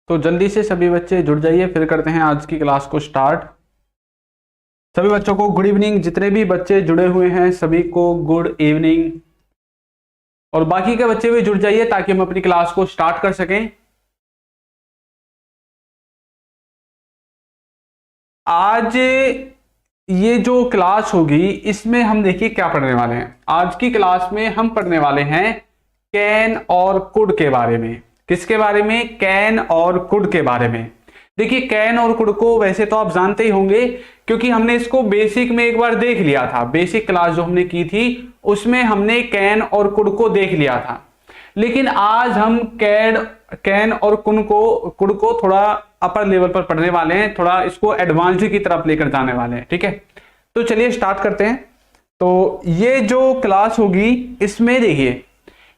तो जल्दी से सभी बच्चे जुड़ जाइए, फिर करते हैं आज की क्लास को स्टार्ट। सभी बच्चों को गुड इवनिंग। जितने भी बच्चे जुड़े हुए हैं सभी को गुड इवनिंग, और बाकी के बच्चे भी जुड़ जाइए ताकि हम अपनी क्लास को स्टार्ट कर सकें। आज ये जो क्लास होगी इसमें हम देखिए क्या पढ़ने वाले हैं। आज की क्लास में हम पढ़ने वाले हैं कैन और कुड के बारे में। किसके बारे में? कैन और कुड के बारे में। देखिए कैन और कुड को वैसे तो आप जानते ही होंगे क्योंकि हमने इसको बेसिक में एक बार देख लिया था। बेसिक क्लास जो हमने की थी उसमें हमने कैन और कुड को देख लिया था, लेकिन आज हम कैन और कुड को थोड़ा अपर लेवल पर पढ़ने वाले हैं, थोड़ा इसको एडवांस्ड की तरफ लेकर जाने वाले हैं। ठीक है, तो चलिए स्टार्ट करते हैं। तो ये जो क्लास होगी इसमें देखिए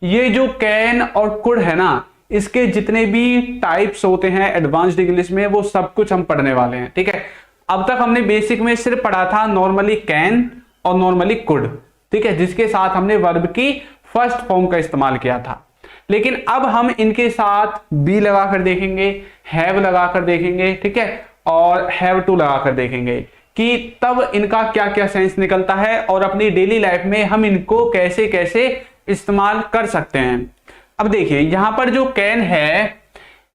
ये जो कैन और कुड है ना, इसके जितने भी टाइप्स होते हैं एडवांस्ड इंग्लिश में वो सब कुछ हम पढ़ने वाले हैं। ठीक है, अब तक हमने बेसिक में सिर्फ पढ़ा था नॉर्मली कैन और नॉर्मली कुड, ठीक है, जिसके साथ हमने वर्ब की फर्स्ट फॉर्म का इस्तेमाल किया था। लेकिन अब हम इनके साथ बी लगाकर देखेंगे, हैव लगाकर देखेंगे, ठीक है, और हैव टू लगाकर देखेंगे कि तब इनका क्या क्या सेंस निकलता है और अपनी डेली लाइफ में हम इनको कैसे कैसे इस्तेमाल कर सकते हैं। अब देखिए यहां पर जो कैन है,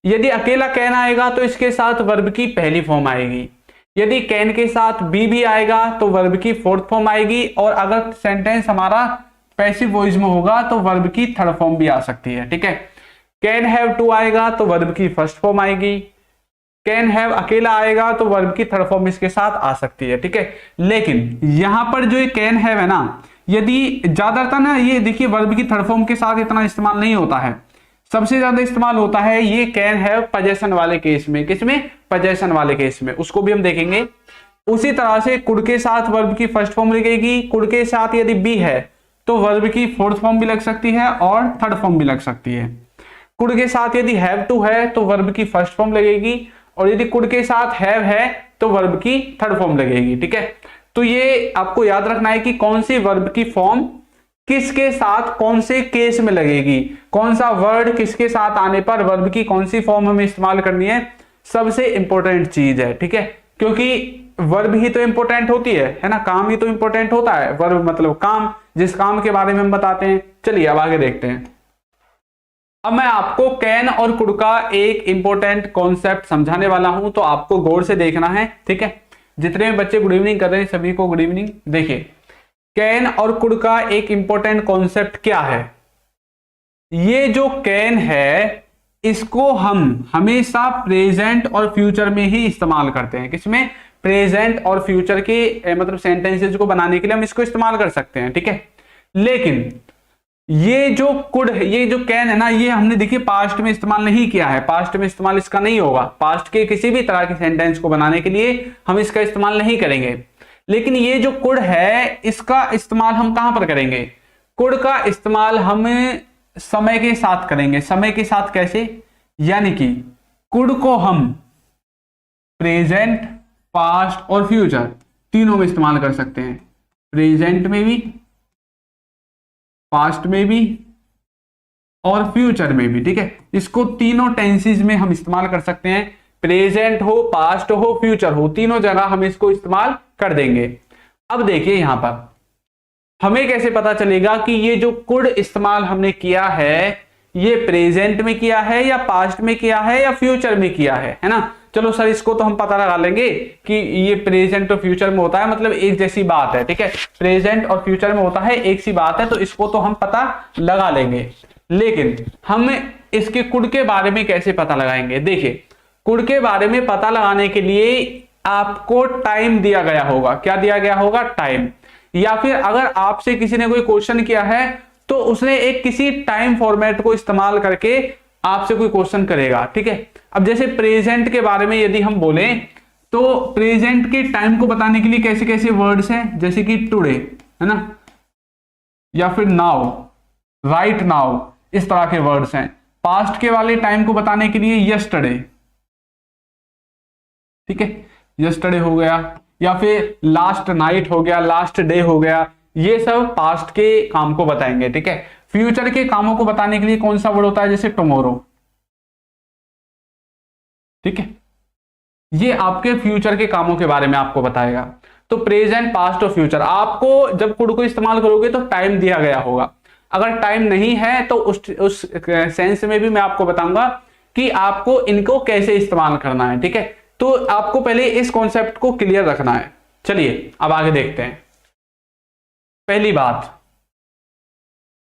यदि अकेला कैन आएगा तो इसके साथ वर्ब की पहली फॉर्म आएगी। यदि कैन के साथ बी भी आएगा तो वर्ब की फोर्थ फॉर्म आएगी, और अगर सेंटेंस हमारा पैसिव वॉइस में होगा तो वर्ब की थर्ड फॉर्म भी आ सकती है। ठीक है, कैन हैव टू आएगा तो वर्ब की फर्स्ट फॉर्म आएगी, कैन हैव अकेला आएगा तो वर्ब की थर्ड फॉर्म इसके साथ आ सकती है। ठीक है, लेकिन यहां पर जो ये कैन हैव है ना, यदि ज्यादातर ना ये देखिए वर्ब की थर्ड फॉर्म के साथ इतना इस्तेमाल नहीं होता है, सबसे ज्यादा इस्तेमाल होता है ये कैन हैव पोजेशन वाले केस में। किसमें? पोजेशन वाले केस में, उसको भी हम देखेंगे। उसी तरह से कुड के साथ वर्ब की फर्स्ट फॉर्म लगेगी, कुड के साथ यदि बी है तो वर्ब की फोर्थ फॉर्म भी लग सकती है और थर्ड फॉर्म भी लग सकती है। कुड के साथ यदि हैव टू है तो वर्ब की फर्स्ट फॉर्म लगेगी, और यदि कुड के साथ हैव है तो वर्ब की थर्ड फॉर्म लगेगी। ठीक है, तो ये आपको याद रखना है कि कौन सी वर्ब की फॉर्म किसके साथ कौन से केस में लगेगी, कौन सा वर्ड किसके साथ आने पर वर्ब की कौन सी फॉर्म हमें इस्तेमाल करनी है, सबसे इंपॉर्टेंट चीज है। ठीक है, क्योंकि वर्ब ही तो इंपॉर्टेंट होती है ना, काम ही तो इंपॉर्टेंट होता है। वर्ब मतलब काम, जिस काम के बारे में हम बताते हैं। चलिए अब आगे देखते हैं। अब मैं आपको कैन और कुड का एक इंपॉर्टेंट कॉन्सेप्ट समझाने वाला हूं, तो आपको गौर से देखना है। ठीक है, जितने भी बच्चे गुड इवनिंग कर रहे हैं सभी को गुड इवनिंग। देखिए कैन और कुड का एक इंपॉर्टेंट कॉन्सेप्ट क्या है। ये जो कैन है इसको हम हमेशा प्रेजेंट और फ्यूचर में ही इस्तेमाल करते हैं। किसमें? प्रेजेंट और फ्यूचर के मतलब सेंटेंसेस को बनाने के लिए हम इसको इस्तेमाल कर सकते हैं। ठीक है, लेकिन ये जो कुड है, ये जो कैन है ना, ये हमने देखिए पास्ट में इस्तेमाल नहीं किया है। पास्ट में इस्तेमाल इसका नहीं होगा। पास्ट के किसी भी तरह के सेंटेंस को बनाने के लिए हम इसका इस्तेमाल नहीं करेंगे। लेकिन ये जो कुड है इसका इस्तेमाल हम कहां पर करेंगे? कुड का इस्तेमाल हम समय के साथ करेंगे। समय के साथ कैसे? यानी कि कुड को हम प्रेजेंट, पास्ट और फ्यूचर तीनों में इस्तेमाल कर सकते हैं। प्रेजेंट में भी, पास्ट में भी और फ्यूचर में भी। ठीक है, इसको तीनों टेंसेस में हम इस्तेमाल कर सकते हैं। प्रेजेंट हो, पास्ट हो, फ्यूचर हो, तीनों जगह हम इसको इस्तेमाल कर देंगे। अब देखिए यहां पर हमें कैसे पता चलेगा कि ये जो कुड इस्तेमाल हमने किया है ये प्रेजेंट में किया है या पास्ट में किया है या फ्यूचर में किया है ना। चलो सर इसको तो हम पता लगा लेंगे कि ये प्रेजेंट और फ्यूचर में होता है, मतलब एक जैसी बात है। ठीक है, प्रेजेंट और फ्यूचर में होता है, एक सी बात है, तो इसको तो हम पता लगा लेंगे। लेकिन हम इसके कुड के बारे में कैसे पता लगाएंगे? देखिए कुड के बारे में पता लगाने के लिए आपको टाइम दिया गया होगा। क्या दिया गया होगा? टाइम। या फिर अगर आपसे किसी ने कोई क्वेश्चन किया है तो उसने एक किसी टाइम फॉर्मेट को इस्तेमाल करके आपसे कोई क्वेश्चन करेगा। ठीक है, अब जैसे प्रेजेंट के बारे में यदि हम बोले तो प्रेजेंट के टाइम को बताने के लिए कैसे कैसे वर्ड्स हैं, जैसे कि टुडे है ना, या फिर नाउ, राइट नाउ, इस तरह के वर्ड्स हैं। पास्ट के वाले टाइम को बताने के लिए यस्टरडे, ठीक है, यस्टरडे हो गया, या फिर लास्ट नाइट हो गया, लास्ट डे हो गया, ये सब पास्ट के काम को बताएंगे। ठीक है, फ्यूचर के कामों को बताने के लिए कौन सा वर्ड होता है? जैसे टुमारो, ठीक है, ये आपके फ्यूचर के कामों के बारे में आपको बताएगा। तो प्रेजेंट, पास्ट और फ्यूचर, आपको जब कुड को इस्तेमाल करोगे तो टाइम दिया गया होगा। अगर टाइम नहीं है तो उस सेंस में भी मैं आपको बताऊंगा कि आपको इनको कैसे इस्तेमाल करना है। ठीक है, तो आपको पहले इस कॉन्सेप्ट को क्लियर रखना है। चलिए अब आगे देखते हैं। पहली बात,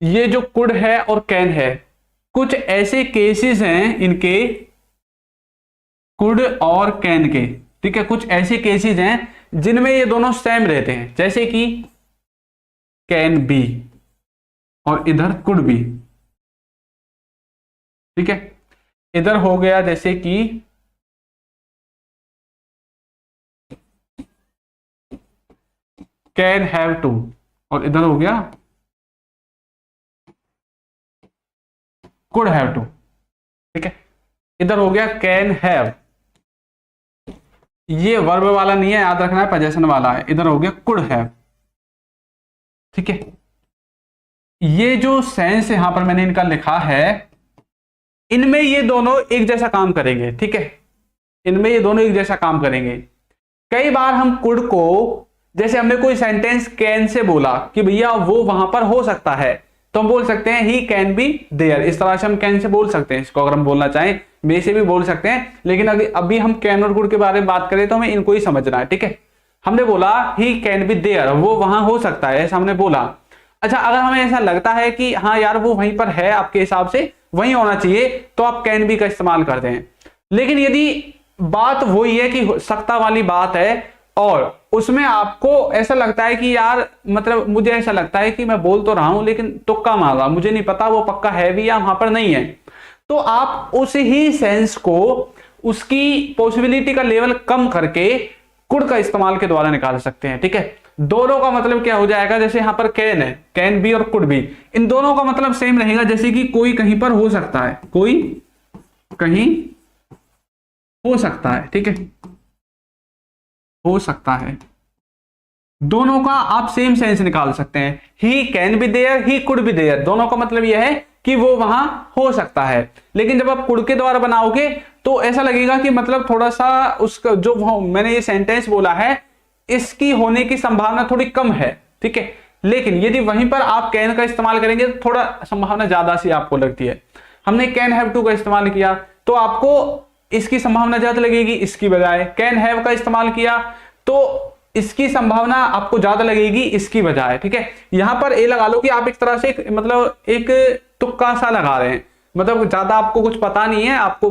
ये जो कुड है और कैन है, कुछ ऐसे केसेस हैं इनके, कुड और कैन के, ठीक है, कुछ ऐसे केसेस हैं जिनमें ये दोनों सेम रहते हैं, जैसे कि कैन बी और इधर कुड बी। ठीक है, इधर हो गया जैसे कि कैन हैव टू, और इधर हो गया कुड हैव टू। ठीक है, इधर हो गया कैन हैव, ये वर्ब वाला नहीं है, याद रखना है, पोजेशन वाला है। इधर हो गया कुड हैव। ठीक है, ये जो सेंस यहां पर मैंने इनका लिखा है, इनमें ये दोनों एक जैसा काम करेंगे। ठीक है, इनमें ये दोनों एक जैसा काम करेंगे। कई बार हम कुड को, जैसे हमने कोई सेंटेंस कैन से बोला कि भैया वो वहां पर हो सकता है, तो हम बोल सकते हैं ही कैन बी देयर। इस तरह से हम कैन से बोल सकते हैं, इसको अगर हम बोलना चाहें मे से भी बोल सकते हैं, लेकिन अभी हम कैन और कुड के बारे में बात करें तो हमें इनको ही समझना है। ठीक है, हमने बोला ही कैन बी देयर, वो वहां हो सकता है, ऐसा हमने बोला। अच्छा, अगर हमें ऐसा लगता है कि हाँ यार वो वहीं पर है, आपके हिसाब से वहीं होना चाहिए, तो आप कैन बी का इस्तेमाल करते हैं। लेकिन यदि बात वही है कि सकता वाली बात है और उसमें आपको ऐसा लगता है कि यार, मतलब मुझे ऐसा लगता है कि मैं बोल तो रहा हूं लेकिन तुक्का मार रहा, मुझे नहीं पता वो पक्का है भी या वहां पर नहीं है, तो आप उस ही सेंस को, उसकी पॉसिबिलिटी का लेवल कम करके कुड का इस्तेमाल के द्वारा निकाल सकते हैं। ठीक है, दोनों का मतलब क्या हो जाएगा, जैसे यहां पर कैन है, कैन बी और कुड बी, इन दोनों का मतलब सेम रहेगा। जैसे कि कोई कहीं पर हो सकता है, कोई कहीं हो सकता है। ठीक है, हो सकता है, दोनों का आप सेम सेंस निकाल सकते हैं। He can be there, he could be there, दोनों का मतलब यह है कि वो वहां हो सकता है। लेकिन जब आप कुड के द्वारा बनाओगे तो ऐसा लगेगा कि मतलब थोड़ा सा उसका जो मैंने ये सेंटेंस बोला है, इसकी होने की संभावना थोड़ी कम है। ठीक है, लेकिन यदि वहीं पर आप कैन का इस्तेमाल करेंगे तो थोड़ा संभावना ज्यादा सी आपको लगती है। हमने कैन हैव टू का इस्तेमाल किया तो आपको इसकी संभावना ज्यादा लगेगी इसकी बजाय, कैन हैव का इस्तेमाल किया तो इसकी संभावना आपको ज्यादा लगेगी इसकी बजाय। ठीक है, यहां पर ए लगा लो कि आप एक तरह से मतलब एक तुक्का सा लगा रहे हैं, मतलब ज्यादा आपको कुछ पता नहीं है, आपको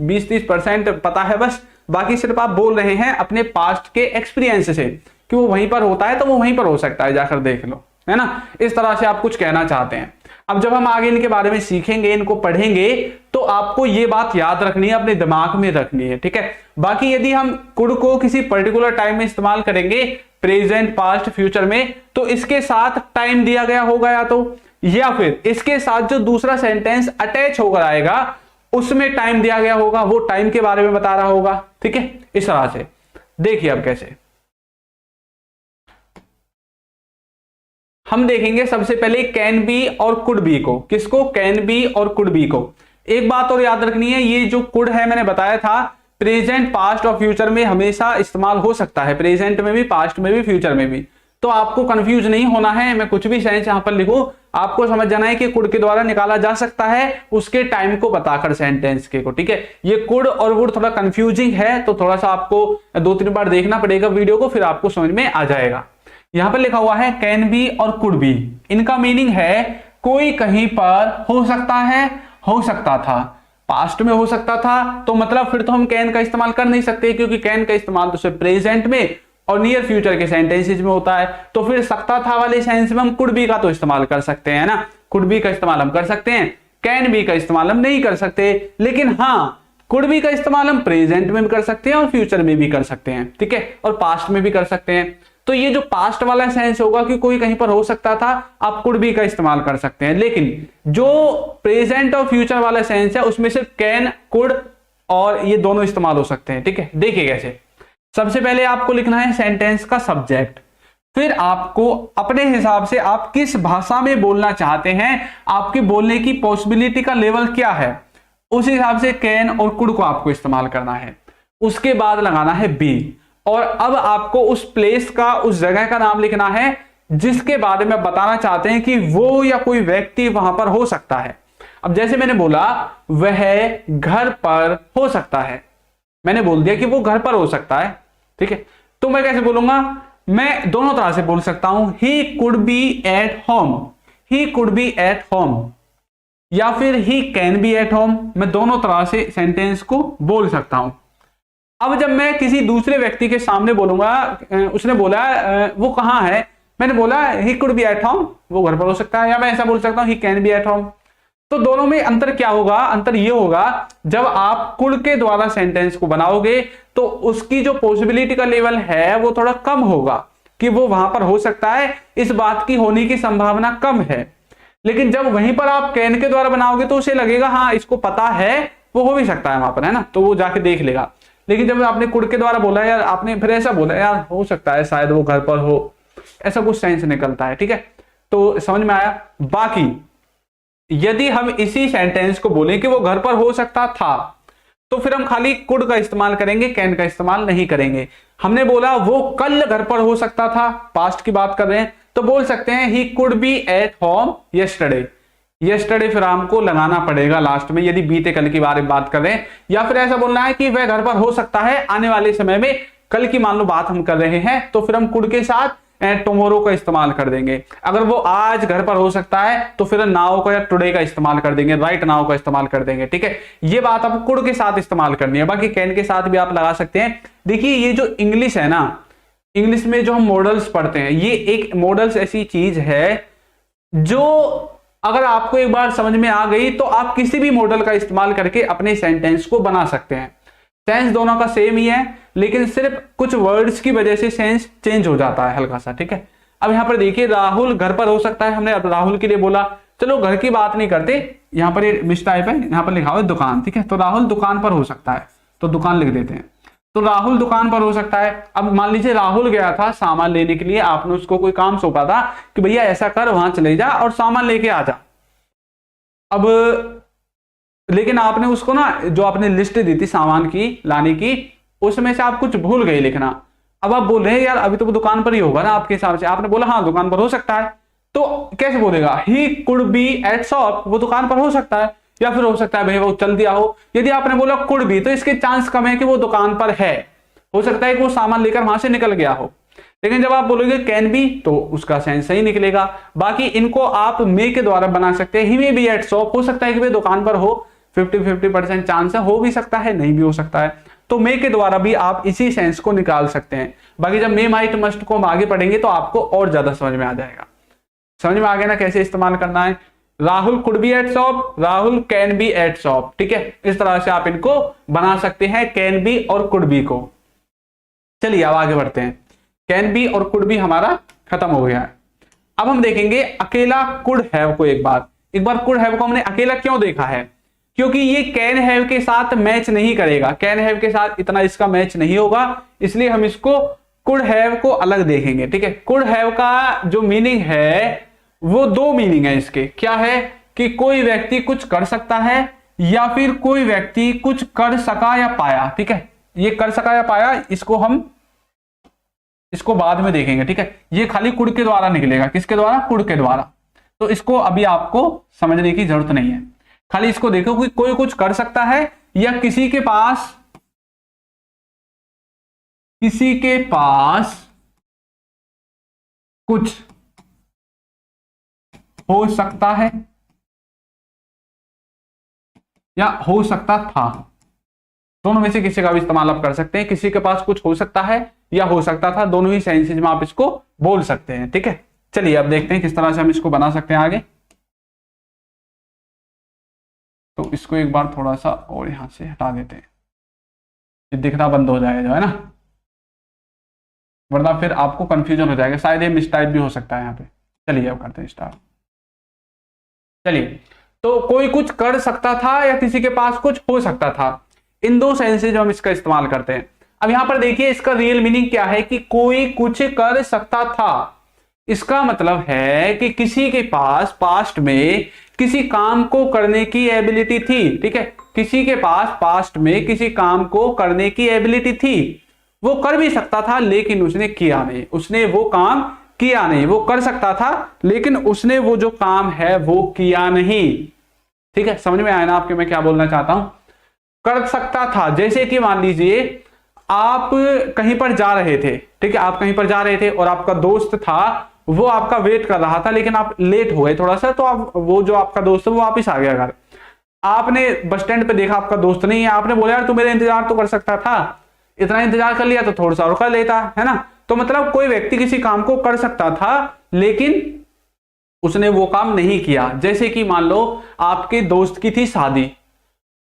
20-30% पता है बस, बाकी सिर्फ आप बोल रहे हैं अपने पास्ट के एक्सपीरियंस से कि वो वहीं पर होता है तो वो वहीं पर हो सकता है, जाकर देख लो, है ना। इस तरह से आप कुछ कहना चाहते हैं। अब जब हम आगे इनके बारे में सीखेंगे, इनको पढ़ेंगे, तो आपको ये बात याद रखनी है, अपने दिमाग में रखनी है। ठीक है, बाकी यदि हम कुड को किसी पर्टिकुलर टाइम में इस्तेमाल करेंगे, प्रेजेंट, पास्ट, फ्यूचर में, तो इसके साथ टाइम दिया गया होगा या फिर इसके साथ जो दूसरा सेंटेंस अटैच होकर आएगा उसमें टाइम दिया गया होगा, वो टाइम के बारे में बता रहा होगा। ठीक है, इस तरह से देखिए अब कैसे हम देखेंगे। सबसे पहले कैन बी और कुड बी को, किसको, कैन बी और कुड बी को। एक बात और याद रखनी है, ये जो कुड है मैंने बताया था प्रेजेंट, पास्ट और फ्यूचर में हमेशा इस्तेमाल हो सकता है, प्रेजेंट में भी, पास्ट में भी, फ्यूचर में भी। तो आपको कंफ्यूज नहीं होना है, मैं कुछ भी सेंस यहां पर लिखूं, आपको समझ जाना है कि कुड के द्वारा निकाला जा सकता है उसके टाइम को बताकर सेंटेंस के को। ठीक है, ये कुड और वुड थोड़ा कंफ्यूजिंग है, तो थोड़ा सा आपको 2-3 बार देखना पड़ेगा वीडियो को, फिर आपको समझ में आ जाएगा। यहां पर लिखा हुआ है कैन बी और कुड बी, इनका मीनिंग है कोई कहीं पर हो सकता है, हो सकता था, पास्ट में हो सकता था, तो मतलब फिर तो हम कैन का इस्तेमाल कर नहीं सकते, क्योंकि कैन का इस्तेमाल तो सिर्फ प्रेजेंट में और नियर फ्यूचर के सेंटेंसेस में होता है। तो फिर सकता था वाले सेंस में हम कुड बी का तो इस्तेमाल कर सकते हैं ना, कुड बी का इस्तेमाल हम कर सकते हैं, कैन बी का इस्तेमाल हम नहीं कर सकते। लेकिन हाँ, कुड बी का इस्तेमाल हम प्रेजेंट में भी कर सकते हैं और फ्यूचर में भी कर सकते हैं। ठीक है, और पास्ट में भी कर सकते हैं। तो ये जो पास्ट वाला सेंस होगा कि कोई कहीं पर हो सकता था, आप कुड बी का इस्तेमाल कर सकते हैं। लेकिन जो प्रेजेंट और फ्यूचर वाला सेंस है उसमें सिर्फ कैन, कुड और ये दोनों इस्तेमाल हो सकते हैं। ठीक है, देखिए कैसे। सबसे पहले आपको लिखना है सेंटेंस का सब्जेक्ट, फिर आपको अपने हिसाब से आप किस भाषा में बोलना चाहते हैं, आपके बोलने की पॉसिबिलिटी का लेवल क्या है, उस हिसाब से कैन और कुड को आपको इस्तेमाल करना है। उसके बाद लगाना है बी, और अब आपको उस प्लेस का, उस जगह का नाम लिखना है जिसके बारे में बताना चाहते हैं कि वो या कोई व्यक्ति वहां पर हो सकता है। अब जैसे मैंने बोला वह घर पर हो सकता है, मैंने बोल दिया कि वो घर पर हो सकता है, ठीक है। तो मैं कैसे बोलूंगा, मैं दोनों तरह से बोल सकता हूं, ही could B at home, he could B at home, या फिर ही कैन बी एट होम। मैं दोनों तरह से सेंटेंस को बोल सकता हूं। अब जब मैं किसी दूसरे व्यक्ति के सामने बोलूंगा, उसने बोला वो कहां है, मैंने बोला ही कुड बी एट होम, वो घर पर हो सकता है, या मैं ऐसा बोल सकता हूं ही कैन बी एट होम। तो दोनों में अंतर क्या होगा, अंतर ये होगा जब आप कुड के द्वारा सेंटेंस को बनाओगे तो उसकी जो पॉसिबिलिटी का लेवल है वो थोड़ा कम होगा कि वो वहां पर हो सकता है, इस बात की होने की संभावना कम है। लेकिन जब वहीं पर आप कैन के द्वारा बनाओगे तो उसे लगेगा हाँ इसको पता है, वो हो भी सकता है वहां पर, है ना, तो वो जाके देख लेगा। लेकिन जब आपने कुड के द्वारा बोला यार, आपने फिर ऐसा बोला यार हो सकता है शायद वो घर पर हो, ऐसा कुछ सेंस निकलता है, ठीक है। तो समझ में आया। बाकी यदि हम इसी सेंटेंस को बोलें कि वो घर पर हो सकता था, तो फिर हम खाली कुड का इस्तेमाल करेंगे, कैन का इस्तेमाल नहीं करेंगे। हमने बोला वो कल घर पर हो सकता था, पास्ट की बात कर रहे हैं, तो बोल सकते हैं ही could B at home yesterday. Yesterday फिर हमको लगाना पड़ेगा लास्ट में, यदि बीते कल की बारे में बात कर रहे हैं। या फिर ऐसा बोलना है कि वह घर पर हो सकता है आने वाले समय में, कल की मान लो बात हम कर रहे हैं, तो फिर हम कुड के साथ टुमारो का इस्तेमाल कर देंगे। अगर वो आज घर पर हो सकता है तो फिर नाउ का या टुडे का इस्तेमाल कर देंगे, राइट नाउ का इस्तेमाल कर देंगे, ठीक है। ये बात आपको कुड के साथ इस्तेमाल करनी है, बाकी कैन के साथ भी आप लगा सकते हैं। देखिए ये जो इंग्लिश है ना, इंग्लिश में जो हम मॉडल्स पढ़ते हैं, ये एक मॉडल्स ऐसी चीज है जो अगर आपको एक बार समझ में आ गई तो आप किसी भी मॉडल का इस्तेमाल करके अपने सेंटेंस को बना सकते हैं। सेंस दोनों का सेम ही है, लेकिन सिर्फ कुछ वर्ड्स की वजह से सेंस चेंज हो जाता है हल्का सा, ठीक है। अब यहां पर देखिए राहुल घर पर हो सकता है, हमने अब राहुल के लिए बोला, चलो घर की बात नहीं करते, यहां पर ये मिस टाइप है, यहां पर लिखा हुआ है दुकान, ठीक है। तो राहुल दुकान पर हो सकता है, तो दुकान लिख देते हैं। तो राहुल दुकान पर हो सकता है। अब मान लीजिए राहुल गया था सामान लेने के लिए, आपने उसको कोई काम सौंपा था कि भैया ऐसा कर, वहां चले जा और सामान लेके आ जा। अब लेकिन आपने उसको ना, जो आपने लिस्ट दी थी सामान की लाने की, उसमें से आप कुछ भूल गए लिखना। अब आप बोल रहे हैं यार अभी तो वो दुकान पर ही होगा ना आपके हिसाब से, आपने बोला हाँ दुकान पर हो सकता है, तो कैसे बोलेगा, ही कुड बी एट शॉप, वो दुकान पर हो सकता है, या फिर हो सकता है भाई वो चल दिया हो। यदि आपने बोला कुड बी, तो इसके चांस कम है कि वो दुकान पर है, हो सकता है कि वो सामान लेकर वहां से निकल गया हो। लेकिन जब आप बोलोगे कैन बी, तो उसका सेंस सही निकलेगा। बाकी इनको आप मे के द्वारा बना सकते हैं, ही मे बी एट शॉप, हो सकता है कि वे दुकान पर हो, 50-50% चांस है, हो भी सकता है नहीं भी हो सकता है। तो मे के द्वारा भी आप इसी सेंस को निकाल सकते हैं। बाकी जब मे माइट मस्ट को हम आगे पढ़ेंगे तो आपको और ज्यादा समझ में आ जाएगा। समझ में आ गया ना कैसे इस्तेमाल करना है। Rahul could be eight shop, Rahul can be eight shop, ठीक है। इस तरह से आप इनको बना सकते हैं, कैन बी और कुड बी को। चलिए अब आगे बढ़ते हैं। कैन बी और कुड बी हमारा खत्म हो गया है। अब हम देखेंगे अकेला कुड हैव को। एक बार कुड हैव को हमने अकेला क्यों देखा है, क्योंकि ये कैन हैव के साथ मैच नहीं करेगा, कैन हैव के साथ इतना इसका मैच नहीं होगा, इसलिए हम इसको कुड हैव को अलग देखेंगे, ठीक है। कुड हैव का जो मीनिंग है वो दो मीनिंग है इसके। क्या है कि कोई व्यक्ति कुछ कर सकता है, या फिर कोई व्यक्ति कुछ कर सका या पाया, ठीक है। ये कर सका या पाया, इसको हम इसको बाद में देखेंगे, ठीक है। ये खाली कुड के द्वारा निकलेगा, किसके द्वारा, कुड के द्वारा। तो इसको अभी आपको समझने की जरूरत नहीं है, खाली इसको देखो कि कोई कुछ कर सकता है या किसी के पास कुछ हो सकता है या हो सकता था। दोनों में से किसी का भी इस्तेमाल आप कर सकते हैं। किसी के पास कुछ हो सकता है या हो सकता था, दोनों ही सेंसेज में आप इसको बोल सकते हैं, ठीक है। चलिए अब देखते हैं किस तरह से हम इसको बना सकते हैं आगे। तो इसको एक बार थोड़ा सा और यहां से हटा देते हैं, ये दिखना बंद हो जाएगा जो है ना, वरना फिर आपको कंफ्यूजन हो जाएगा, शायद ये मिसटाइप भी हो सकता है यहाँ पे। चलिए अब करते हैं स्टार्ट। चलिए, तो कोई कुछ कर सकता था या किसी के पास कुछ हो सकता था, इन दो सेंसेज हम इसका इस्तेमाल करते हैं। अब यहां पर देखिए इसका रियल मीनिंग क्या है कि कोई कुछ कर सकता था। इसका मतलब है कि किसी के पास पास्ट में किसी काम को करने की एबिलिटी थी, ठीक है, किसी के पास पास्ट में किसी काम को करने की एबिलिटी थी, वो कर भी सकता था लेकिन उसने किया नहीं, उसने वो काम किया नहीं, वो कर सकता था लेकिन उसने वो जो काम है वो किया नहीं। ठीक है, समझ में आया ना आपके मैं क्या बोलना चाहता हूं? कर सकता था, जैसे कि मान लीजिए आप कहीं पर जा रहे थे, ठीक है, आप कहीं पर जा रहे थे और आपका दोस्त था, वो आपका वेट कर रहा था लेकिन आप लेट हो गए थोड़ा सा, तो आप वो जो आपका दोस्त है वो वापस आ गया घर। आपने बस स्टैंड पे देखा आपका दोस्त नहीं है, आपने बोला यार तू मेरा इंतजार तो कर सकता था, इतना इंतजार कर लिया तो थोड़ा सा और कर लेता, है ना। तो मतलब कोई व्यक्ति किसी काम को कर सकता था लेकिन उसने वो काम नहीं किया। जैसे कि मान लो आपके दोस्त की थी शादी,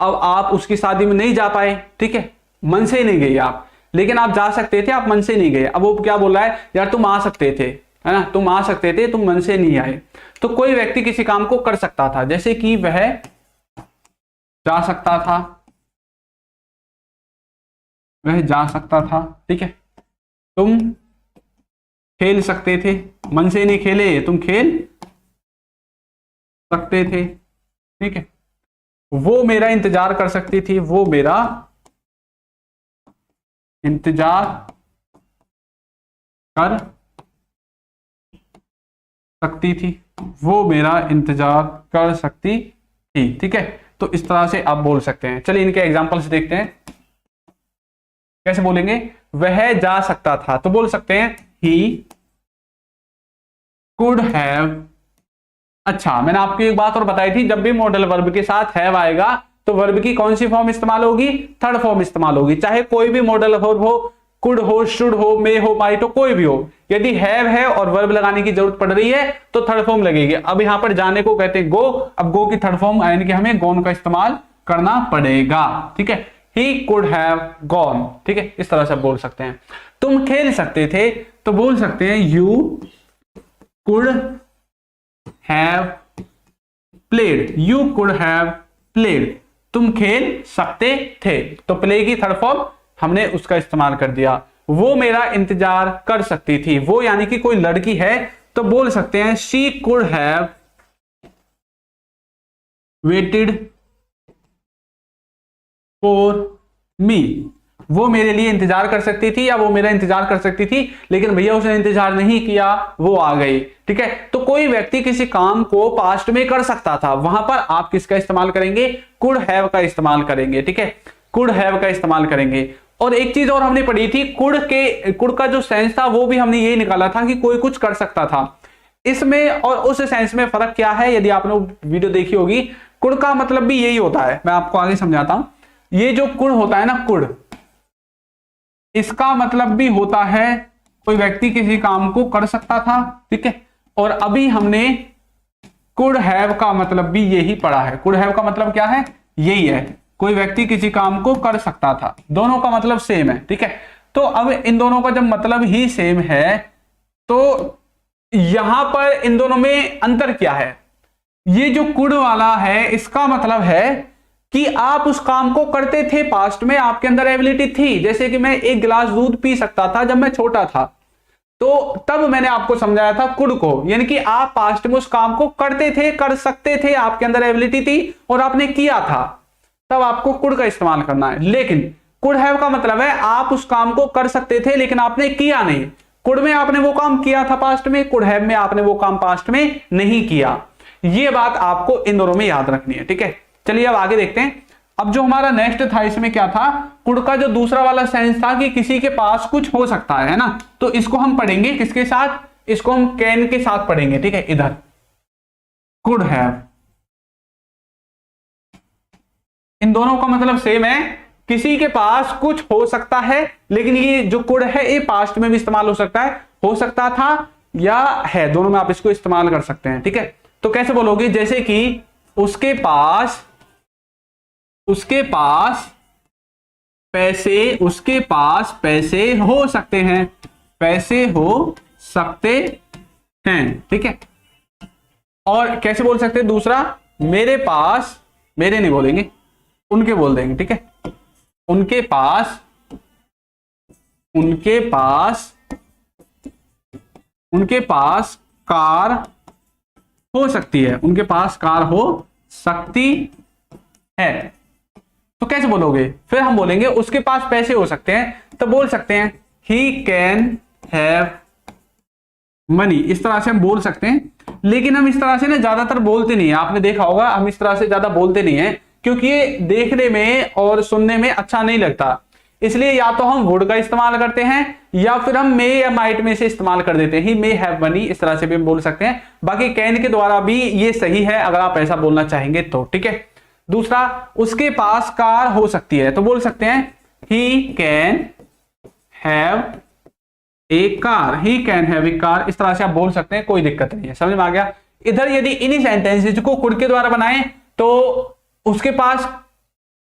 अब आप उसकी शादी में नहीं जा पाए, ठीक है, मन से ही नहीं गए आप, लेकिन आप जा सकते थे, आप मन से नहीं गए। अब वो क्या बोल रहा है, यार तुम आ सकते थे, है ना, तुम आ सकते थे, तुम मन से नहीं आए। तो कोई व्यक्ति किसी काम को कर सकता था, जैसे कि वह जा सकता था, वह जा सकता था, ठीक है। तुम खेल सकते थे, मन से नहीं खेले, तुम खेल सकते थे, ठीक है। वो मेरा इंतजार कर सकती थी, वो मेरा इंतजार कर सकती थी, वो मेरा इंतजार कर सकती थी, ठीक है। तो इस तरह से आप बोल सकते हैं। चलिए इनके एग्जांपल्स देखते हैं कैसे बोलेंगे। वह जा सकता था तो बोल सकते हैं ही कुड हैव। अच्छा, मैंने आपको एक बात और बताई थी, जब भी मॉडल वर्ब के साथ हैव आएगा तो वर्ब की कौन सी फॉर्म इस्तेमाल होगी, थर्ड फॉर्म इस्तेमाल होगी। चाहे कोई भी मॉडल वर्ब हो, कुड हो, शुड हो, मे हो, माइट हो, कोई भी हो, यदि हैव है और वर्ब लगाने की जरूरत पड़ रही है तो थर्ड फॉर्म लगेगी। अब यहां पर जाने को कहते हैं गो, अब गो की थर्ड फॉर्म यानी कि हमें गॉन का इस्तेमाल करना पड़ेगा, ठीक है। ही कुड हैव गॉन, ठीक है, इस तरह से बोल सकते हैं। तुम खेल सकते थे तो बोल सकते हैं you could have played, you could have played, तुम खेल सकते थे। तो प्ले की थर्ड फॉर्म हमने उसका इस्तेमाल कर दिया। वो मेरा इंतजार कर सकती थी, वो यानी कि कोई लड़की है तो बोल सकते हैं she could have waited for me, वो मेरे लिए इंतजार कर सकती थी या वो मेरा इंतजार कर सकती थी, लेकिन भैया उसने इंतजार नहीं किया, वो आ गई, ठीक है। तो कोई व्यक्ति किसी काम को पास्ट में कर सकता था, वहां पर आप किसका इस्तेमाल करेंगे, कुड हैव का इस्तेमाल करेंगे, ठीक है, कुड हैव का इस्तेमाल करेंगे। और एक चीज और हमने पढ़ी थी, कुड का जो सेंस था वो भी हमने यही निकाला था कि कोई कुछ कर सकता था। इसमें और उस सेंस में फर्क क्या है, यदि आपने वीडियो देखी होगी, कुड का मतलब भी यही होता है, मैं आपको आगे समझाता हूं। ये जो कुड होता है ना, कुड, इसका मतलब भी होता है कोई व्यक्ति किसी काम को कर सकता था, ठीक है। और अभी हमने कुड हैव का मतलब भी यही पढ़ा है। कुड हैव का मतलब क्या है, यही है, कोई व्यक्ति किसी काम को कर सकता था। दोनों का मतलब सेम है, ठीक है। तो अब इन दोनों का जब मतलब ही सेम है तो यहां पर इन दोनों में अंतर क्या है, ये जो कुड वाला है इसका मतलब है कि आप उस काम को करते थे पास्ट में, आपके अंदर एबिलिटी थी। जैसे कि मैं एक गिलास दूध पी सकता था जब मैं छोटा था, तो तब मैंने आपको समझाया था कुड को, यानी कि आप पास्ट में उस काम को करते थे, कर सकते थे, आपके अंदर एबिलिटी थी और आपने किया था, तब आपको कुड का इस्तेमाल करना है। लेकिन कुड हैव का मतलब है आप उस काम को कर सकते थे लेकिन आपने किया नहीं। कुड में आपने वो काम किया था पास्ट में, कुड हैव में आपने वो काम पास्ट में नहीं किया। ये बात आपको इन दोनों में याद रखनी है, ठीक है। चलिए अब आगे देखते हैं। अब जो हमारा नेक्स्ट था इसमें क्या था, कुड का जो दूसरा वाला सेंस था कि किसी के पास कुछ हो सकता है ना, तो इसको हम पढ़ेंगे किसके साथ, इसको हम कैन के साथ पढ़ेंगे, ठीक है। इधर कुड हैव, इन दोनों का मतलब सेम है, किसी के पास कुछ हो सकता है, लेकिन ये जो कुड है ये पास्ट में भी इस्तेमाल हो सकता है, हो सकता था या है, दोनों में आप इसको इस्तेमाल कर सकते हैं, ठीक है। तो कैसे बोलोगे, जैसे कि उसके पास पैसे, उसके पास पैसे हो सकते हैं, पैसे हो सकते हैं, ठीक है। और कैसे बोल सकते हैं दूसरा, मेरे पास, मेरे नहीं बोलेंगे, उनके बोल देंगे, ठीक है। उनके पास उनके पास कार हो सकती है, उनके पास कार हो सकती है। तो कैसे बोलोगे? फिर हम बोलेंगे उसके पास पैसे हो सकते हैं, तो बोल सकते हैं ही कैन हैव मनी। इस तरह से हम बोल सकते हैं, लेकिन हम इस तरह से ना ज्यादातर बोलते नहीं है। आपने देखा होगा हम इस तरह से ज्यादा बोलते नहीं है, क्योंकि ये देखने में और सुनने में अच्छा नहीं लगता। इसलिए या तो हम वुड का इस्तेमाल करते हैं या फिर हम मे या माइट में से इस्तेमाल कर देते हैं। ही मे हैव मनी, इस तरह से भी हम बोल सकते हैं। बाकी कैन के द्वारा भी ये सही है अगर आप ऐसा बोलना चाहेंगे तो, ठीक है। दूसरा, उसके पास कार हो सकती है, तो बोल सकते हैं he can have a car, he can have a car. इस तरह से आप बोल सकते हैं, कोई दिक्कत नहीं है। समझ में आ गया? इधर यदि इन्हीं सेंटेंसेज को कुड के द्वारा बनाएं तो उसके पास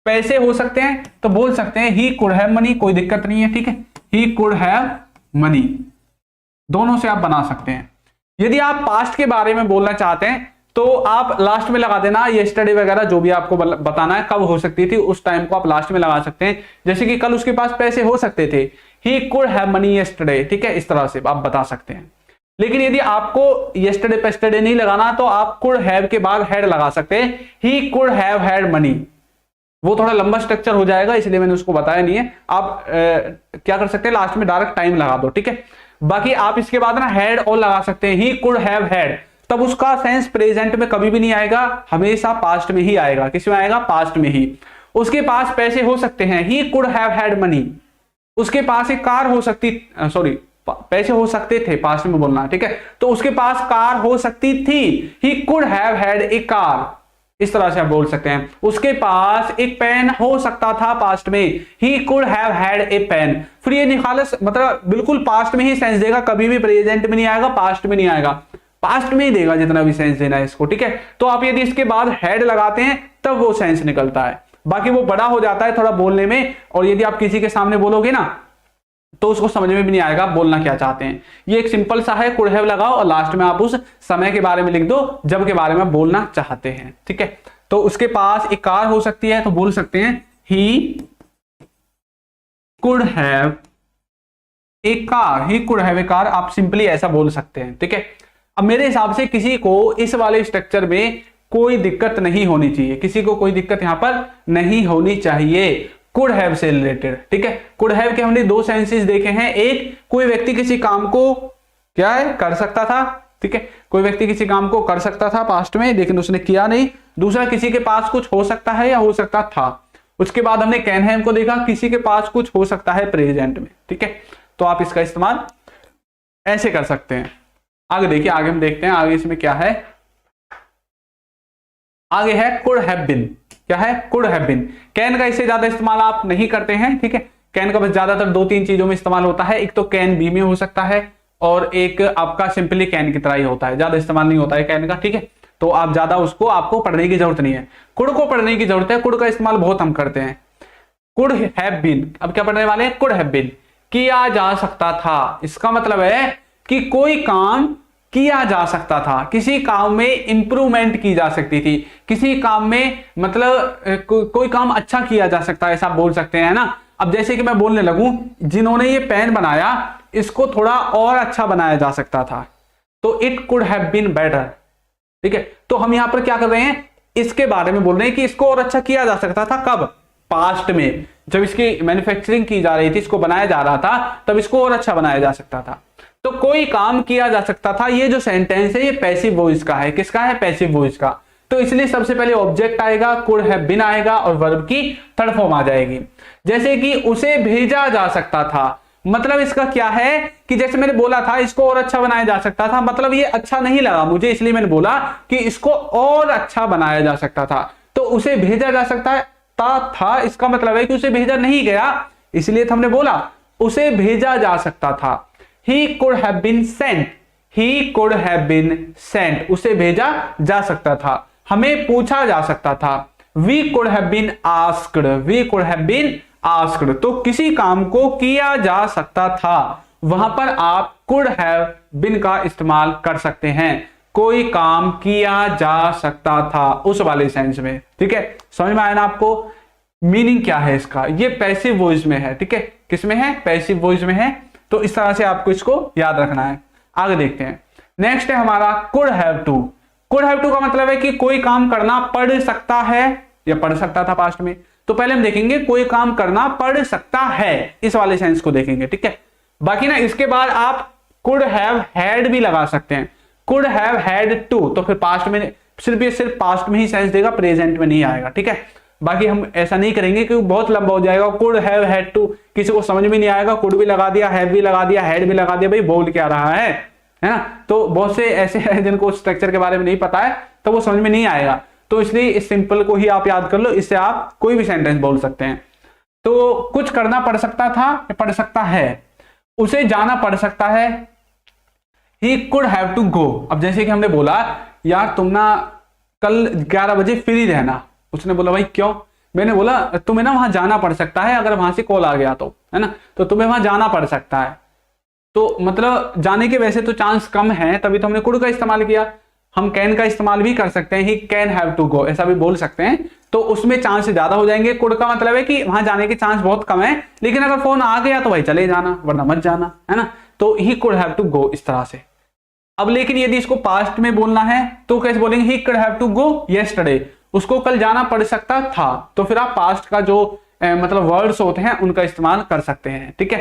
पैसे हो सकते हैं, तो बोल सकते हैं ही कुड हैव मनी, कोई दिक्कत नहीं है, ठीक है। ही कुड हैव मनी, दोनों से आप बना सकते हैं। यदि आप पास्ट के बारे में बोलना चाहते हैं तो आप लास्ट में लगा देना यस्टरडे वगैरह, जो भी आपको बताना है कब हो सकती थी उस टाइम को आप लास्ट में लगा सकते हैं। जैसे कि कल उसके पास पैसे हो सकते थे, ही कुड हैव मनी यस्टरडे, ठीक है। इस तरह से आप बता सकते हैं। लेकिन यदि आपको यस्टरडे पेस्टरडे नहीं लगाना तो आप कुड हैव के बाद हैड लगा सकते हैं, ही कुड हैव हैड मनी। वो थोड़ा लंबा स्ट्रक्चर हो जाएगा, इसलिए मैंने उसको बताया नहीं है। आप क्या कर सकते हैं, लास्ट में डायरेक्ट टाइम लगा दो, ठीक है। बाकी आप इसके बाद ना हैड और लगा सकते हैं, ही कुड हैव हैड। तब उसका सेंस प्रेजेंट में कभी भी नहीं आएगा, हमेशा पास्ट में ही आएगा। किस में आएगा? पास्ट में ही। उसके पास पैसे हो सकते हैं, ही कुड हैव हैड मनी। उसके पास एक कार हो सकती, सॉरी पैसे हो सकते थे, पास्ट में बोलना, ठीक है। तो उसके पास कार हो सकती थी, ही could have had A car. इस तरह से आप बोल सकते हैं। उसके पास एक पेन हो सकता था पास्ट में, he could have had a pen. फिर ये निखालस मतलब बिल्कुल पास्ट में ही सेंस देगा, कभी भी प्रेजेंट में नहीं आएगा, पास्ट में नहीं आएगा, पास्ट में ही देगा जितना भी सेंस देना है इसको, ठीक है। तो आप यदि इसके बाद हैड लगाते हैं तब वो सेंस निकलता है। बाकी वो बड़ा हो जाता है थोड़ा बोलने में, और यदि आप किसी के सामने बोलोगे ना तो उसको समझ में भी नहीं आएगा बोलना क्या चाहते हैं। ये एक सिंपल सा है, कुड हैव लगाओ और लास्ट में आप उस समय के बारे में लिख दो जब के बारे में बोलना चाहते हैं, ठीक है। तो उसके पास एक कार हो सकती है, तो बोल सकते हैं ही could have a car, he could have a car. आप सिंपली ऐसा बोल सकते हैं, ठीक है। अब मेरे हिसाब से किसी को इस वाले स्ट्रक्चर में कोई दिक्कत नहीं होनी चाहिए, किसी को कोई दिक्कत यहां पर नहीं होनी चाहिए कुड हैव से रिलेटेड, ठीक है। कुड हैव के हमने दो सेंसेस देखे हैं। एक, कोई व्यक्ति किसी काम को क्या है कर सकता था, ठीक है, कोई व्यक्ति किसी काम को कर सकता था पास्ट में लेकिन उसने किया नहीं। दूसरा, किसी के पास कुछ हो सकता है या हो सकता था। उसके बाद हमने कैन हैव को देखा, किसी के पास कुछ हो सकता है प्रेजेंट में, ठीक है। तो आप इसका इस्तेमाल ऐसे कर सकते हैं। आगे देखिए, आगे हम देखते हैं आगे इसमें क्या है। आगे है कुड हैव बीन। क्या है? Could have been. कैन का इससे ज्यादा इस्तेमाल आप नहीं करते हैं, ठीक है। कैन का बस ज्यादातर दो तीन चीजों में इस्तेमाल होता है। एक तो कैन बी में हो सकता है और एक आपका सिंपली कैन की तरह ही होता है, ज्यादा इस्तेमाल नहीं होता है कैन का, ठीक है। तो आप ज्यादा उसको आपको पढ़ने की जरूरत नहीं है। कुड को पढ़ने की जरूरत है, कुड का इस्तेमाल बहुत हम करते हैं। कुड हैव बीन, अब क्या पढ़ने वाले हैं? कुड हैव बीन, किया जा सकता था। इसका मतलब है कि कोई काम किया जा सकता था, किसी काम में इंप्रूवमेंट की जा सकती थी, किसी काम में मतलब कोई काम अच्छा किया जा सकता है, ऐसा बोल सकते हैं ना। अब जैसे कि मैं बोलने लगूं, जिन्होंने ये पेन बनाया इसको थोड़ा और अच्छा बनाया जा सकता था, तो it could have been better, ठीक है। तो हम यहां पर क्या कर रहे हैं, इसके बारे में बोल रहे हैं कि इसको और अच्छा किया जा सकता था। कब? पास्ट में, जब इसकी मैन्युफैक्चरिंग की जा रही थी, इसको बनाया जा रहा था, तब इसको और अच्छा बनाया जा सकता था। तो कोई काम किया जा सकता था, ये जो सेंटेंस है ये पैसिव वॉइस का है। किसका है? पैसिव वॉइस का। तो इसलिए सबसे पहले ऑब्जेक्ट आएगा, कुड हैव बीन आएगा और वर्ब की थर्ड फॉर्म आ जाएगी। जैसे कि उसे भेजा जा सकता था, मतलब इसका क्या है कि जैसे मैंने बोला था इसको और अच्छा बनाया जा सकता था, मतलब ये अच्छा नहीं लगा मुझे, इसलिए मैंने बोला कि इसको और अच्छा बनाया जा सकता था। तो उसे भेजा जा सकता था, इसका मतलब है कि उसे भेजा नहीं गया, इसलिए तो हमने बोला उसे भेजा जा सकता था। He could have been sent. He could have been sent. उसे भेजा जा सकता था, हमें पूछा जा सकता था। We could have been asked. We could have been asked. तो किसी काम को किया जा सकता था, वहां पर आप could have been का इस्तेमाल कर सकते हैं। कोई काम किया जा सकता था उस वाले सेंस में, ठीक है। समझ में आया ना आपको? मीनिंग क्या है इसका? ये पैसिव वॉइस में है, ठीक है। किसमें है? पैसिव वॉइस में है। तो इस तरह से आपको इसको याद रखना है। आगे देखते हैं। नेक्स्ट है हमारा could have to. Could have to का मतलब है कि कोई काम करना पड़ सकता है या पड़ सकता था पास्ट में। तो पहले हम देखेंगे कोई काम करना पड़ सकता है, इस वाले सेंस को देखेंगे, ठीक है। बाकी ना इसके बाद आप कुड हैव हैड भी लगा सकते हैं। कुड हैव हैड टू, तो फिर पास्ट में सिर्फ पास्ट में ही सेंस देगा, प्रेजेंट में नहीं आएगा, ठीक है। बाकी हम ऐसा नहीं करेंगे क्योंकि बहुत लंबा हो जाएगा। कुड हैव हैड टू किसी को समझ में नहीं आएगा, कुड भी लगा दिया, हैव भी लगा दिया, हैड भी लगा दिया, भाई बोल क्या रहा है ना। तो बहुत से ऐसे हैं जिनको स्ट्रक्चर के बारे में नहीं पता है, तो वो समझ में नहीं आएगा। तो इसलिए इस सिंपल को ही आप याद कर लो, इससे आप कोई भी सेंटेंस बोल सकते हैं। तो कुछ करना पड़ सकता था, पड़ सकता है, उसे जाना पड़ सकता है, he could have to go. अब जैसे कि हमने बोला यार तुम ना कल 11 बजे फ्री रहना, उसने बोला भाई क्यों, मैंने बोला तुम्हें ना वहां जाना पड़ सकता है, अगर वहां से कॉल आ गया तो, है ना, तो तुम्हें वहां जाना पड़ सकता है। तो मतलब जाने के वैसे तो चांस कम है, तभी तो हमने कुड का इस्तेमाल किया। हम कैन का इस्तेमाल भी कर सकते हैं, he can have to go, ऐसा भी बोल सकते हैं, तो उसमें चांस ज्यादा हो जाएंगे। कुड का मतलब है कि वहां जाने के चांस बहुत कम है, लेकिन अगर फोन आ गया तो भाई चले जाना, वरना मत जाना, है ना। तो he could have to go इस तरह से। अब लेकिन यदि इसको पास्ट में बोलना है तो कैसे बोलेंगे, he could have to go yesterday, उसको कल जाना पड़ सकता था। तो फिर आप पास्ट का जो मतलब वर्ड्स होते हैं उनका इस्तेमाल कर सकते हैं, ठीक है।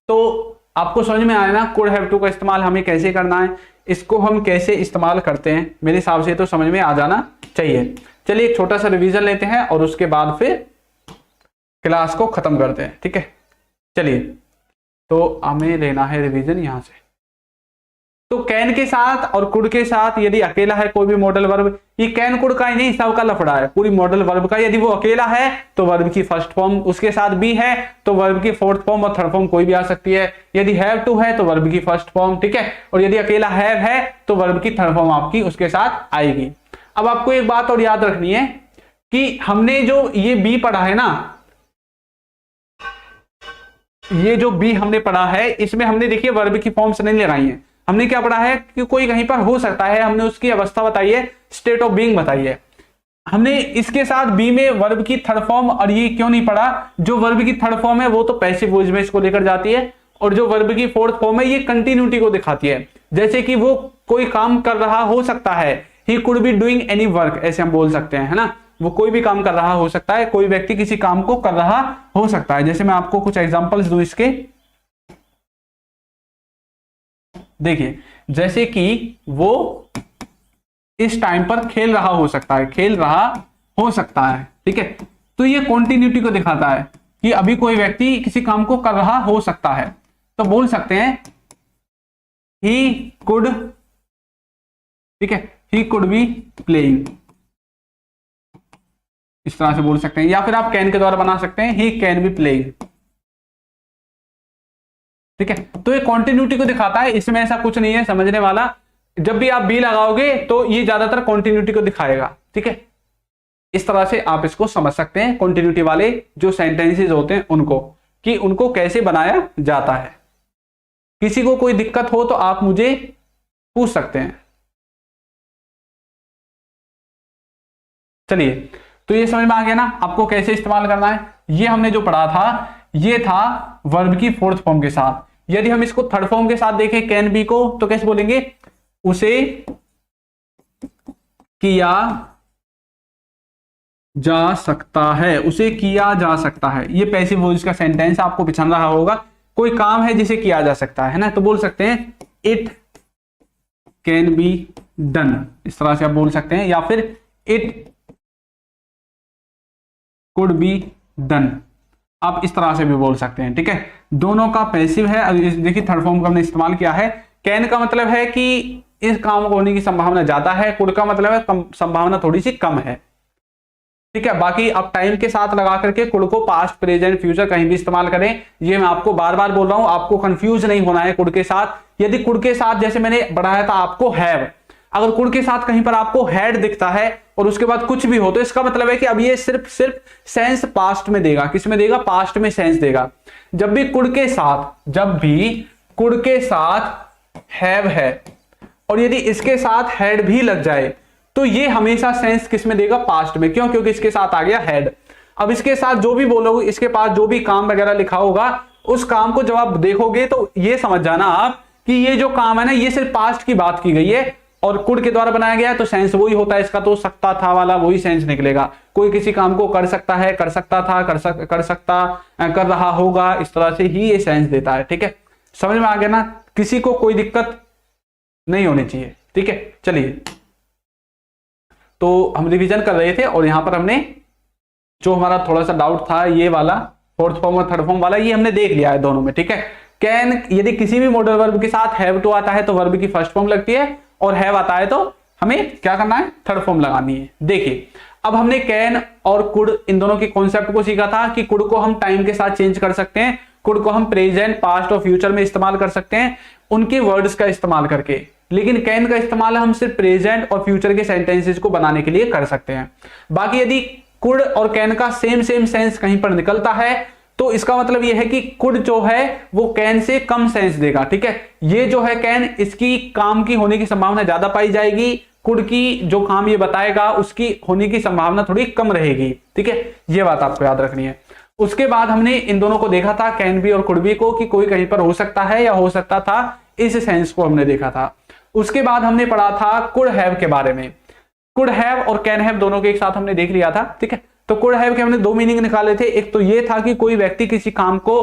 तो आपको समझ में आया ना कुड हैव टू का इस्तेमाल हमें कैसे करना है, इसको हम कैसे इस्तेमाल करते हैं, मेरे हिसाब से तो समझ में आ जाना चाहिए। चलिए एक छोटा सा रिवीजन लेते हैं और उसके बाद फिर क्लास को खत्म करते हैं, ठीक है। चलिए तो हमें लेना है रिवीजन यहां से। तो कैन के साथ और कुड के साथ यदि अकेला है कोई भी मॉडल वर्ब, ये कैन कुड का ही नहीं सबका लफड़ा है, पूरी मॉडल वर्ब का। यदि वो अकेला है तो वर्ब की फर्स्ट फॉर्म, उसके साथ बी है तो वर्ब की फोर्थ फॉर्म और थर्ड फॉर्म कोई भी आ सकती है। यदि हैव टू है तो वर्ब की फर्स्ट फॉर्म, ठीक है। और यदि अकेला हैव है तो वर्ब की थर्ड फॉर्म आपकी उसके साथ आएगी। अब आपको एक बात और याद रखनी है कि हमने जो ये बी पढ़ा है ना, ये जो बी हमने पढ़ा है इसमें हमने देखिए वर्ब की फॉर्म्स नहीं लगाई है। हमने क्या पढ़ा है कि कोई कहीं पर हो सकता है, हमने उसकी अवस्था बताई है, स्टेट ऑफ बीइंग बताई है। हमने इसके साथ बी में वर्ब की थर्ड फॉर्म, और ये क्यों नहीं पढ़ा, जो वर्ब की थर्ड फॉर्म है वो तो पैसिव वॉइस में इसको लेकर जाती है, और जो वर्ब की फोर्थ फॉर्म है ये कंटिन्यूटी को दिखाती है। जैसे कि वो कोई काम कर रहा हो सकता है, he could be doing any work, ऐसे हम बोल सकते हैं, है ना। वो कोई भी काम कर रहा हो सकता है, कोई व्यक्ति किसी काम को कर रहा हो सकता है। जैसे मैं आपको कुछ एग्जांपल्स दूं इसके, देखिए जैसे कि वो इस टाइम पर खेल रहा हो सकता है, खेल रहा हो सकता है, ठीक है। तो ये कॉन्टिन्यूटी को दिखाता है कि अभी कोई व्यक्ति किसी काम को कर रहा हो सकता है। तो बोल सकते हैं ही कुड, ठीक है, ही कुड बी प्लेइंग, इस तरह से बोल सकते हैं। या फिर आप कैन के द्वारा बना सकते हैं ही कैन बी प्लेइंग, ठीक है। तो ये कॉन्टिन्यूटी को दिखाता है, इसमें ऐसा कुछ नहीं है समझने वाला। जब भी आप बी लगाओगे तो ये ज्यादातर कॉन्टिन्यूटी को दिखाएगा, ठीक है। इस तरह से आप इसको समझ सकते हैं, कॉन्टिन्यूटी वाले जो सेंटेंसेस होते हैं उनको, कि उनको कैसे बनाया जाता है। किसी को कोई दिक्कत हो तो आप मुझे पूछ सकते हैं। चलिए तो ये समझ में आ गया ना आपको कैसे इस्तेमाल करना है। ये हमने जो पढ़ा था ये था वर्ब की फोर्थ फॉर्म के साथ। यदि हम इसको थर्ड फॉर्म के साथ देखें कैन बी को, तो कैसे बोलेंगे, उसे किया जा सकता है, उसे किया जा सकता है। ये पैसिव वॉइस का सेंटेंस आपको पिछड़ रहा होगा, कोई काम है जिसे किया जा सकता है ना, तो बोल सकते हैं इट कैन बी डन, इस तरह से आप बोल सकते हैं। या फिर इट कुड बी डन, आप इस तरह से भी बोल सकते हैं, ठीक है। दोनों का पैसिव है। देखिए थर्ड फॉर्म का हमने इस्तेमाल किया है। कैन का मतलब है कि इस काम को होने की संभावना ज्यादा है, कुड का मतलब है संभावना थोड़ी सी कम है, ठीक है। बाकी आप टाइम के साथ लगा करके कुड को पास्ट प्रेजेंट फ्यूचर कहीं भी इस्तेमाल करें, ये मैं आपको बार बार बोल रहा हूं, आपको कंफ्यूज नहीं होना है कुड के साथ। यदि कुड के साथ जैसे मैंने बढ़ाया था आपको हैव, अगर कुड के साथ कहीं पर आपको हैड दिखता है और उसके बाद कुछ भी हो, तो इसका मतलब है कि अब ये सिर्फ सेंस पास्ट में देगा। किस में देगा, पास्ट में सेंस देगा। जब भी कुड के साथ हैव है और यदि इसके साथ हैड भी लग जाए तो ये हमेशा सेंस किस में देगा, पास्ट में। क्यों, क्योंकि इसके साथ आ गया हैड। अब इसके साथ जो भी बोलोगे, इसके पास जो भी काम वगैरह लिखा होगा, उस काम को जब आप देखोगे तो ये समझ जाना आप कि ये जो काम है ना ये सिर्फ पास्ट की बात की गई है और कुड के द्वारा बनाया गया है, तो सेंस वही होता है इसका, तो सकता था वाला वही सेंस निकलेगा। कोई किसी काम को कर सकता है, कर सकता था, कर सकता, कर रहा होगा, इस तरह से ही ये सेंस देता है। ठीक है, समझ में आ गया ना, किसी को कोई दिक्कत नहीं होनी चाहिए। ठीक है, चलिए, तो हम रिवीजन कर रहे थे और यहां पर हमने जो हमारा थोड़ा सा डाउट था ये वाला फोर्थ फॉर्म और थर्ड फॉर्म वाला, ये हमने देख लिया है दोनों में। ठीक है, कैन यदि किसी भी मॉडल वर्ब के साथ हैव टू आता है तो वर्ब की फर्स्ट फॉर्म लगती है, और हैव आता है तो हमें क्या करना है, थर्ड फॉर्म लगानी है। देखिए, अब हमने कैन और कुड इन दोनों के कॉन्सेप्ट को सीखा था कि कुड को हम टाइम के साथ चेंज कर सकते हैं, कुड को हम प्रेजेंट, पास्ट और फ्यूचर में इस्तेमाल कर सकते हैं उनके वर्ड्स का इस्तेमाल करके, लेकिन कैन का इस्तेमाल हम सिर्फ प्रेजेंट और फ्यूचर के सेंटेंसेस को बनाने के लिए कर सकते हैं। बाकी यदि कुड और कैन का सेम सेंस कहीं पर निकलता है तो इसका मतलब यह है कि कुड जो है वो कैन से कम सेंस देगा। ठीक है, ये जो है कैन, इसकी काम की होने की संभावना ज्यादा पाई जाएगी, कुड की जो काम ये बताएगा उसकी होने की संभावना थोड़ी कम रहेगी। ठीक है, ये बात आपको याद रखनी है। उसके बाद हमने इन दोनों को देखा था, कैन बी और कुड बी को, कि कोई कहीं पर हो सकता है या हो सकता था, इस सेंस को हमने देखा था। उसके बाद हमने पढ़ा था कुड हैव के बारे में। कुड हैव और कैन हैव दोनों के एक साथ हमने देख लिया था। ठीक है, तो कुड हैव के हमने दो मीनिंग निकाले थे। एक तो ये था कि कोई व्यक्ति किसी काम को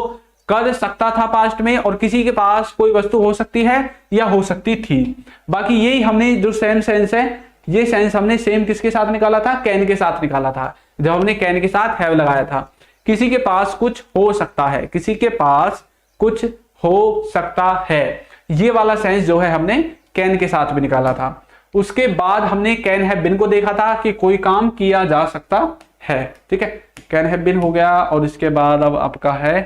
कर सकता था पास्ट में, और किसी के पास कोई वस्तु हो सकती है या हो सकती थी। बाकी यही हमने जो सेम सेंस है, ये सेंस हमने सेम किसके साथ निकाला था, कैन के साथ निकाला था, जब हमने कैन के साथ हैव लगाया था। किसी के पास कुछ हो सकता है, किसी के पास कुछ हो सकता है, ये वाला सेंस जो है हमने कैन के साथ भी निकाला था। उसके बाद हमने कैन हैव बीन को देखा था कि कोई काम किया जा सकता है। ठीक है, कैन हैव बीन हो गया, और इसके बाद अब आपका है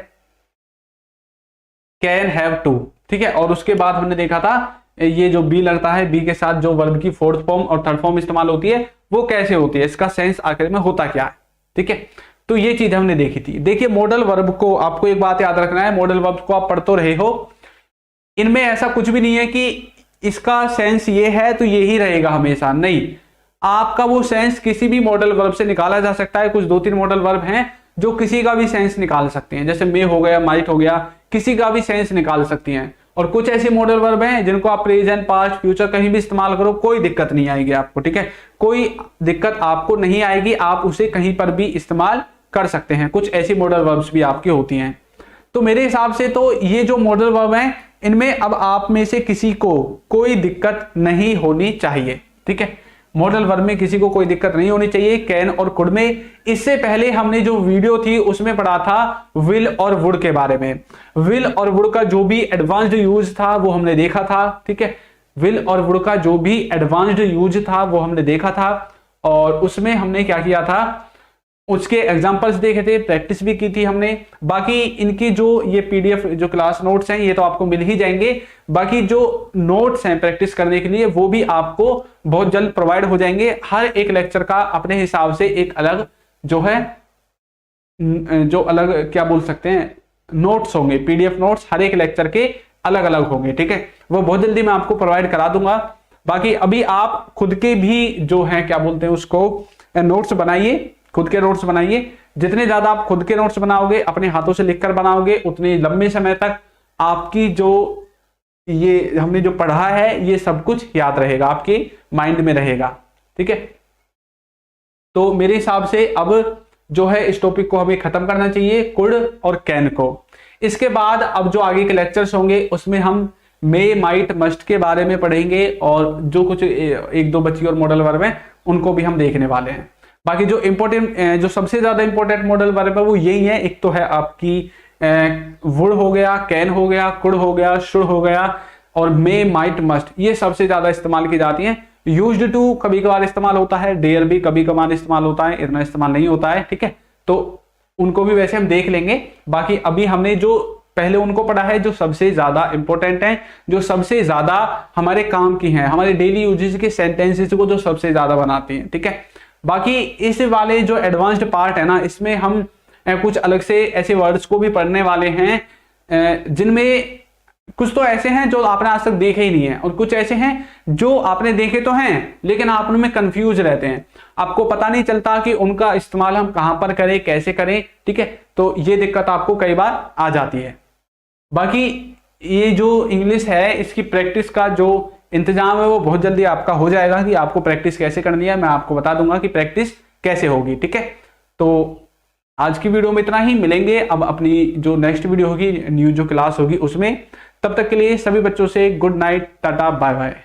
कैन हैव टू। ठीक है, और उसके बाद हमने देखा था ये जो बी लगता है, बी के साथ जो वर्ब की फोर्थ फॉर्म और थर्ड फॉर्म इस्तेमाल होती है वो कैसे होती है, इसका सेंस आखिर में होता क्या है। ठीक है, तो ये चीज हमने देखी थी। देखिए, मॉडल वर्ब को आपको एक बात याद रखना है, मॉडल वर्ब को आप पढ़ तो रहे हो, इनमें ऐसा कुछ भी नहीं है कि इसका सेंस ये है तो ये ही रहेगा हमेशा, नहीं। आपका वो सेंस किसी भी मॉडल वर्ब से निकाला जा सकता है। कुछ दो तीन मॉडल वर्ब हैं जो किसी का भी सेंस निकाल सकते हैं, जैसे मे हो गया, माइट हो गया, किसी का भी सेंस निकाल सकती हैं। और कुछ ऐसे मॉडल वर्ब हैं जिनको आप प्रेजेंट, पास्ट, फ्यूचर कहीं भी इस्तेमाल करो, कोई दिक्कत नहीं आएगी आपको। ठीक है, कोई दिक्कत आपको नहीं आएगी, आप उसे कहीं पर भी इस्तेमाल कर सकते हैं। कुछ ऐसी मॉडल वर्ब्स भी आपकी होती हैं। तो मेरे हिसाब से तो ये जो मॉडल वर्ब हैं, इनमें अब आप में से किसी को कोई दिक्कत नहीं होनी चाहिए। ठीक है, मॉडल वर्ब में किसी को कोई दिक्कत नहीं होनी चाहिए, कैन और कुड में। इससे पहले हमने जो वीडियो थी उसमें पढ़ा था विल और वुड के बारे में। विल और वुड का जो भी एडवांस्ड यूज था वो हमने देखा था। ठीक है, विल और वुड का जो भी एडवांस्ड यूज था वो हमने देखा था, और उसमें हमने क्या किया था, उसके एग्जांपल्स देखे थे, प्रैक्टिस भी की थी हमने। बाकी इनकी जो ये पीडीएफ जो क्लास नोट्स हैं ये तो आपको मिल ही जाएंगे। बाकी जो नोट्स हैं प्रैक्टिस करने के लिए वो भी आपको बहुत जल्द प्रोवाइड हो जाएंगे। हर एक लेक्चर का अपने हिसाब से एक अलग जो है, जो अलग क्या बोल सकते हैं, नोट्स होंगे, पीडीएफ नोट्स हर एक लेक्चर के अलग अलग होंगे। ठीक है, वो बहुत जल्दी मैं आपको प्रोवाइड करा दूंगा। बाकी अभी आप खुद के भी जो है क्या बोलते हैं उसको, नोट्स बनाइए, खुद के नोट्स बनाइए। जितने ज्यादा आप खुद के नोट्स बनाओगे, अपने हाथों से लिखकर बनाओगे, उतने लंबे समय तक आपकी जो ये हमने जो पढ़ा है ये सब कुछ याद रहेगा, आपके माइंड में रहेगा। ठीक है, तो मेरे हिसाब से अब जो है इस टॉपिक को हमें खत्म करना चाहिए, कुड और कैन को। इसके बाद अब जो आगे के लेक्चर्स होंगे उसमें हम मे, माइट, मस्ट के बारे में पढ़ेंगे, और जो कुछ एक दो बची और मॉडल वर्ब हैं उनको भी हम देखने वाले हैं। बाकी जो इंपॉर्टेंट, जो सबसे ज्यादा इंपॉर्टेंट मॉडल वर्ब है वो यही है। एक तो है आपकी वुड हो गया, कैन हो गया, कुड हो गया, शुड हो गया, और मे, माइट, मस्ट, ये सबसे ज्यादा इस्तेमाल की जाती हैं। यूज्ड टू कभी कभार इस्तेमाल होता है, डेयर भी कभी कभार इस्तेमाल होता है, इतना इस्तेमाल नहीं होता है। ठीक है, तो उनको भी वैसे हम देख लेंगे। बाकी अभी हमने जो पहले उनको पढ़ा है जो सबसे ज्यादा इंपॉर्टेंट है, जो सबसे ज्यादा हमारे काम की हैं, हमारे डेली यूजेज के सेंटेंसेस को जो सबसे ज्यादा बनाती हैं। ठीक है, बाकी इस वाले जो एडवांस्ड पार्ट है ना, इसमें हम कुछ अलग से ऐसे वर्ड्स को भी पढ़ने वाले हैं जिनमें कुछ तो ऐसे हैं जो आपने आज तक देखे ही नहीं है, और कुछ ऐसे हैं जो आपने देखे तो हैं लेकिन आप उनमें कंफ्यूज रहते हैं, आपको पता नहीं चलता कि उनका इस्तेमाल हम कहां पर करें, कैसे करें। ठीक है, तो ये दिक्कत आपको कई बार आ जाती है। बाकी ये जो इंग्लिश है इसकी प्रैक्टिस का जो इंतजाम है वो बहुत जल्दी आपका हो जाएगा कि आपको प्रैक्टिस कैसे करनी है। मैं आपको बता दूंगा कि प्रैक्टिस कैसे होगी, ठीक है। तो आज की वीडियो में इतना ही, मिलेंगे अब अपनी जो नेक्स्ट वीडियो होगी, न्यू जो क्लास होगी उसमें। तब तक के लिए सभी बच्चों से good night, tata, bye bye.